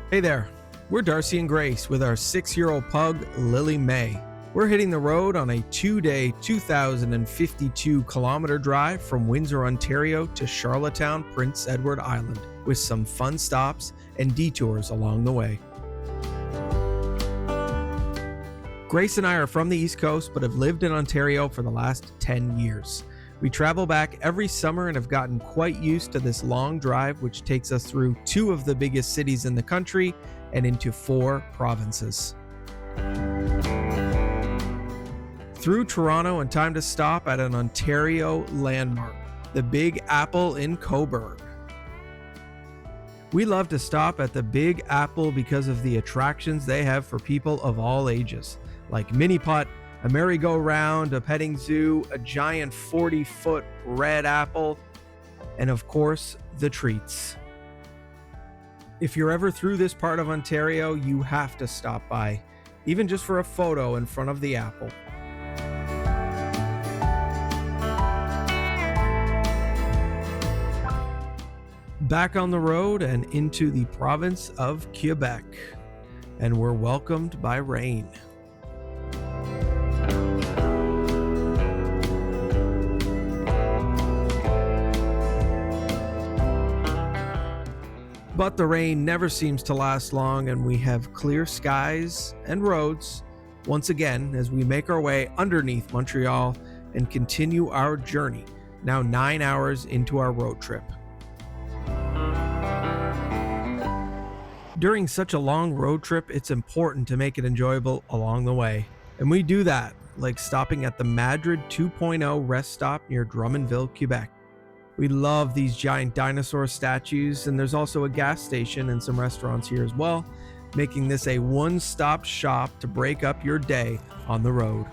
Hey there, we're Darcy and Grace with our 6-year-old pug, Lily May. We're hitting the road on a 2-day, 2,052-kilometer drive from Windsor, Ontario to Charlottetown, Prince Edward Island, with some fun stops and detours along the way. Grace and I are from the East Coast, but have lived in Ontario for the last 10 years. We travel back every summer and have gotten quite used to this long drive, which takes us through 2 of the biggest cities in the country and into 4 provinces. Through Toronto, and time to stop at an Ontario landmark, the Big Apple in Colborne. We love to stop at the Big Apple because of the attractions they have for people of all ages, like mini putt, a merry-go-round, a petting zoo, a giant 40-foot red apple, and of course, the treats. If you're ever through this part of Ontario, you have to stop by, even just for a photo in front of the apple. Back on the road and into the province of Quebec, and we're welcomed by rain. But the rain never seems to last long, and we have clear skies and roads once again as we make our way underneath Montreal and continue our journey, now 9 hours into our road trip. During such a long road trip, it's important to make it enjoyable along the way, and we do that, like stopping at the Madrid 2.0 rest stop near Drummondville, Quebec. We love these giant dinosaur statues, and there's also a gas station and some restaurants here as well, making this a one-stop shop to break up your day on the road.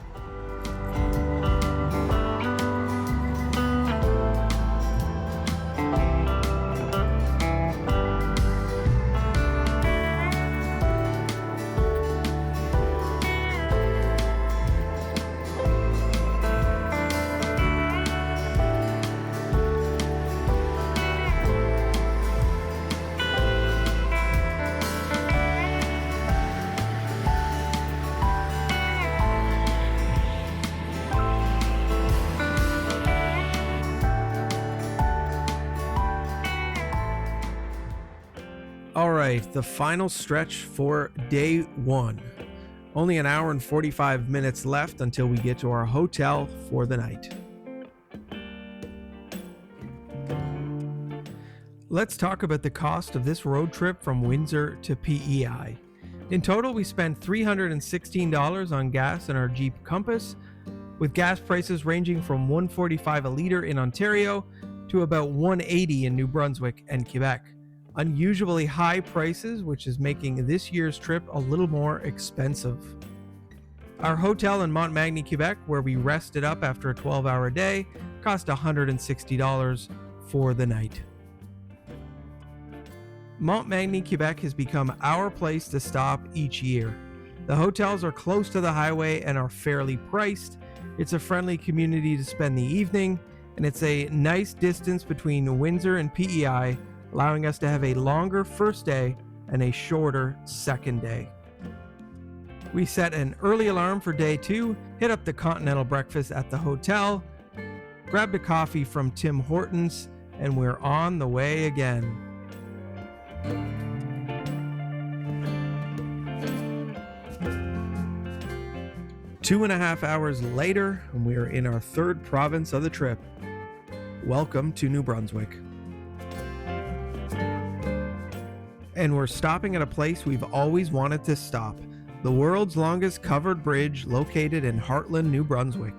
Alright, the final stretch for day 1. Only an hour and 45 minutes left until we get to our hotel for the night. Let's talk about the cost of this road trip from Windsor to PEI. In total, we spent $316 on gas in our Jeep Compass, with gas prices ranging from $1.45 a litre in Ontario to about $1.80 in New Brunswick and Quebec. Unusually high prices, which is making this year's trip a little more expensive. Our hotel in Montmagny, Quebec, where we rested up after a 12-hour day, cost $160 for the night. Montmagny, Quebec has become our place to stop each year. The hotels are close to the highway and are fairly priced. It's a friendly community to spend the evening, and it's a nice distance between Windsor and PEI, allowing us to have a longer first day and a shorter second day. We set an early alarm for day 2, hit up the continental breakfast at the hotel, grabbed a coffee from Tim Hortons, and we're on the way again. Two and a half hours later, and we are in our 3rd province of the trip. Welcome to New Brunswick. And we're stopping at a place we've always wanted to stop, the world's longest covered bridge located in Hartland, New Brunswick.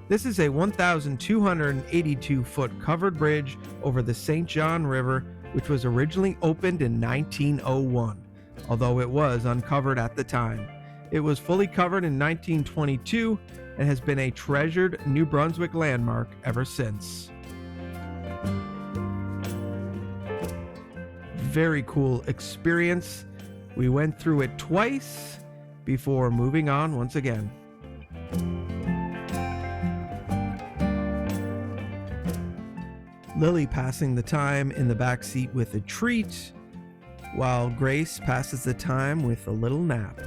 This is a 1,282-foot covered bridge over the St. John River, which was originally opened in 1901, although it was uncovered at the time. It was fully covered in 1922 and has been a treasured New Brunswick landmark ever since. Very cool experience. We went through it twice before moving on once again. Lily passing the time in the back seat with a treat, while Grace passes the time with a little nap.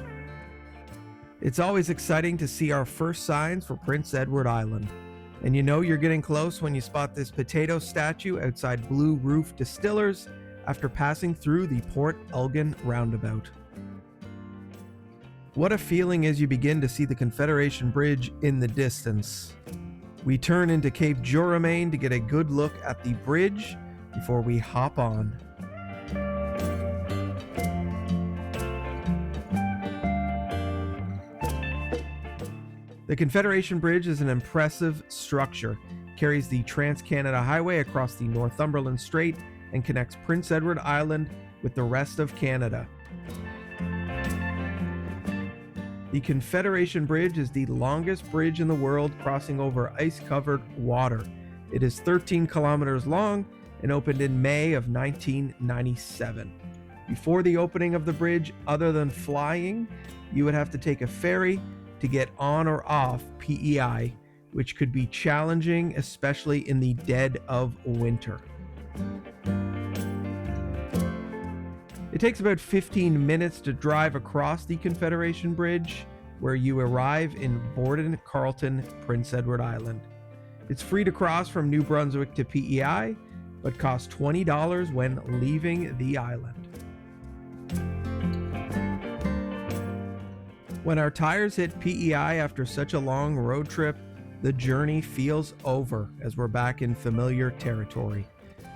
It's always exciting to see our first signs for Prince Edward Island. And you know you're getting close when you spot this potato statue outside Blue Roof Distillers after passing through the Port Elgin roundabout. What a feeling as you begin to see the Confederation Bridge in the distance. We turn into Cape Jouramain to get a good look at the bridge before we hop on. The Confederation Bridge is an impressive structure, carries the Trans-Canada Highway across the Northumberland Strait, and connects Prince Edward Island with the rest of Canada. The Confederation Bridge is the longest bridge in the world crossing over ice-covered water. It is 13 kilometers long and opened in May of 1997. Before the opening of the bridge, other than flying, you would have to take a ferry to get on or off PEI, which could be challenging, especially in the dead of winter. It takes about 15 minutes to drive across the Confederation Bridge, where you arrive in Borden, Carleton, Prince Edward Island. It's free to cross from New Brunswick to PEI, but costs $20 when leaving the island. When our tires hit PEI after such a long road trip, the journey feels over as we're back in familiar territory.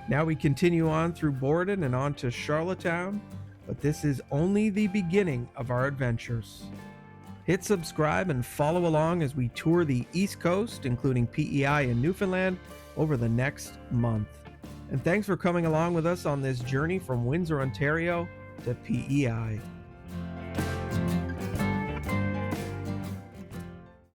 Now we continue on through Borden and on to Charlottetown, but this is only the beginning of our adventures. Hit subscribe and follow along as we tour the East Coast, including PEI and Newfoundland, over the next month. And thanks for coming along with us on this journey from Windsor, Ontario to PEI.